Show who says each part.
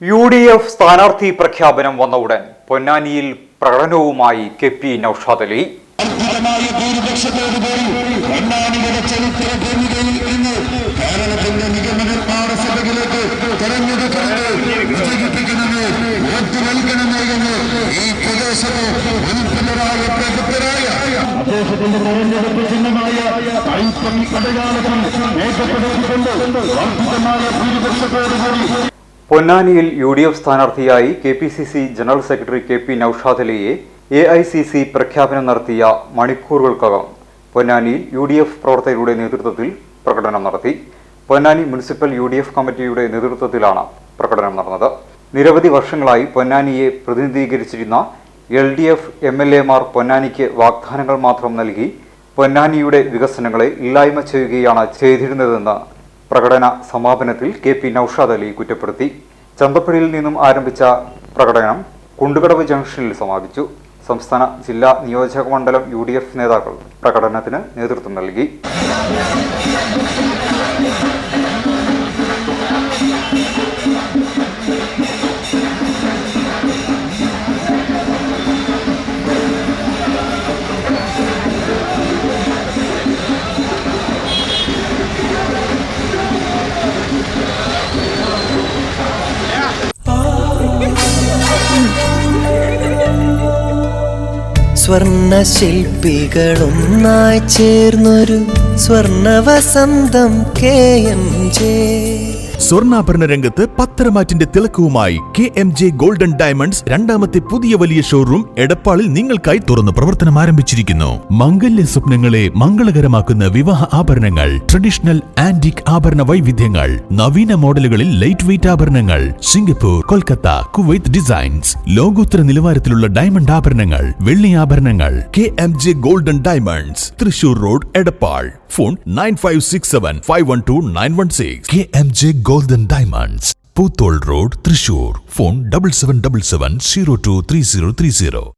Speaker 1: UDF സ്ഥാനാർത്ഥി പ്രഖ്യാപനം വന്ന ഉടൻ പൊന്നാനിയിൽ പ്രകടനവുമായി KP നൌഷാദ് അലി.
Speaker 2: അദ്ദേഹത്തിന്റെ തെരഞ്ഞെടുപ്പ് ചിഹ്നമായ അടയാളത്തിൽ രേഖപ്പെടുത്തിക്കൊണ്ട് വർദ്ധിതമായ ഭൂരിപക്ഷത്തോടുകൂടി
Speaker 1: പൊന്നാനിയിൽ UDF സ്ഥാനാർത്ഥിയായി KPCC general secretary KP Noushad അലിയെ AICC പ്രഖ്യാപനം നടത്തിയ മണിക്കൂറുകൾക്കകം പൊന്നാനിയിൽ UDF പ്രവർത്തകരുടെ നേതൃത്വത്തിൽ പ്രകടനം നടത്തി. പൊന്നാനി മുനിസിപ്പൽ UDF കമ്മിറ്റിയുടെ നേതൃത്വത്തിലാണ് പ്രകടനം നടന്നത്. നിരവധി വർഷങ്ങളായി പൊന്നാനിയെ പ്രതിനിധീകരിച്ചിരുന്ന LDF MLA മാർ പൊന്നാനിക്ക് വാഗ്ദാനങ്ങൾ മാത്രം നൽകി പൊന്നാനിയുടെ വികസനങ്ങളെ ഇല്ലായ്മ ചെയ്യുകയാണ് ചെയ്തിരുന്നതെന്ന് പ്രകടന സമാപനത്തിൽ KP നൌഷാദ് അലി കുറ്റപ്പെടുത്തി. ചന്തപ്പടിയിൽ നിന്നും ആരംഭിച്ച പ്രകടനം കുണ്ടുകടവ് ജംഗ്ഷനിൽ സമാപിച്ചു. സംസ്ഥാന ജില്ലാ നിയോജക മണ്ഡലം UDF നേതാക്കൾ പ്രകടനത്തിന് നേതൃത്വം നൽകി.
Speaker 3: സ്വർണ്ണ ശില്പികളൊന്നായി ചേർന്നൊരു സ്വർണ്ണവസന്തം KMJ.
Speaker 4: സ്വർണ്ണാഭരണ രംഗത്ത് പത്തരമാറ്റിന്റെ തിളക്കവുമായി KMJ ഗോൾഡൻ ഡയമണ്ട്സ് രണ്ടാമത്തെ പുതിയ വലിയ ഷോറൂം എടപ്പാളിൽ നിങ്ങൾക്കായി തുറന്ന് പ്രവർത്തനം ആരംഭിച്ചിരിക്കുന്നു. മംഗല്യ സ്വപ്നങ്ങളെ മംഗളകരമാക്കുന്ന വിവാഹ ആഭരണങ്ങൾ, ട്രഡീഷണൽ ആന്റിക് ആഭരണ വൈവിധ്യങ്ങൾ, നവീന മോഡലുകളിൽ ലൈറ്റ് വെയ്റ്റ് ആഭരണങ്ങൾ, സിംഗപ്പൂർ, കൊൽക്കത്ത, കുവൈത്ത് ഡിസൈൻസ്, ലോകോത്തര നിലവാരത്തിലുള്ള ഡയമണ്ട് ആഭരണങ്ങൾ, വെള്ളി ആഭരണങ്ങൾ. KMJ golden diamonds, Thrissur road, Edappal. Phone 9567512916. KMJ golden diamonds, Poothole road, Thrissur. Phone 7777023030.